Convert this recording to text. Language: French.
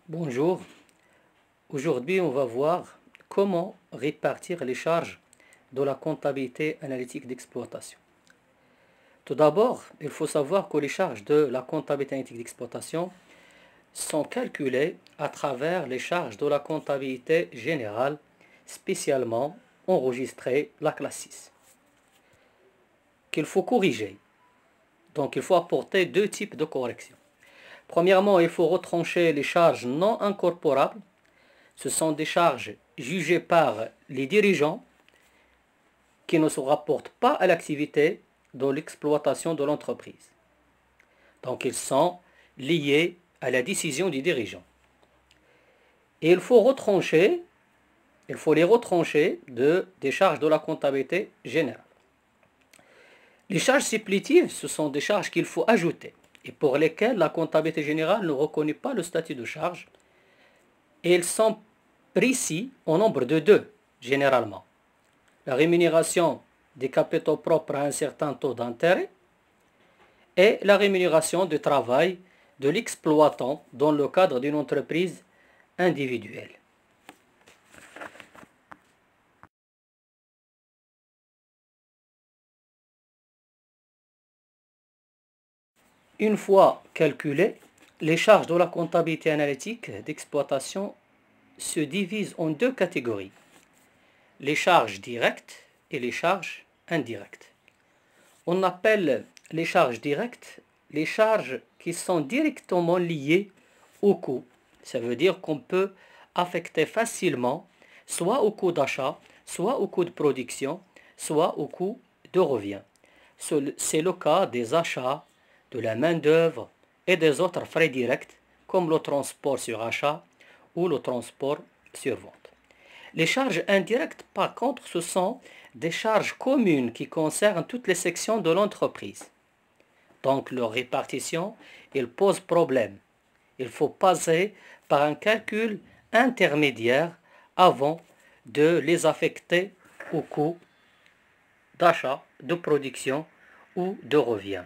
Bonjour, aujourd'hui on va voir comment répartir les charges de la comptabilité analytique d'exploitation. Tout d'abord, il faut savoir que les charges de la comptabilité analytique d'exploitation sont calculées à travers les charges de la comptabilité générale, spécialement enregistrées la classe 6, qu'il faut corriger. Donc il faut apporter deux types de corrections. Premièrement, il faut retrancher les charges non incorporables. Ce sont des charges jugées par les dirigeants qui ne se rapportent pas à l'activité de l'exploitation de l'entreprise. Donc ils sont liés à la décision du dirigeant. Et il faut les retrancher des charges de la comptabilité générale. Les charges supplétives, ce sont des charges qu'il faut ajouter et pour lesquelles la comptabilité générale ne reconnaît pas le statut de charge. Et elles sont précis au nombre de deux, généralement. La rémunération des capitaux propres à un certain taux d'intérêt et la rémunération du travail de l'exploitant dans le cadre d'une entreprise individuelle. Une fois calculées, les charges de la comptabilité analytique d'exploitation se divisent en deux catégories, les charges directes et les charges indirectes. On appelle les charges directes les charges qui sont directement liées au coût. Ça veut dire qu'on peut affecter facilement soit au coût d'achat, soit au coût de production, soit au coût de revient. C'est le cas des achats, de la main-d'œuvre et des autres frais directs comme le transport sur achat ou le transport sur vente. Les charges indirectes, par contre, ce sont des charges communes qui concernent toutes les sections de l'entreprise. Donc leur répartition, elle pose problème. Il faut passer par un calcul intermédiaire avant de les affecter au coût d'achat, de production ou de revient.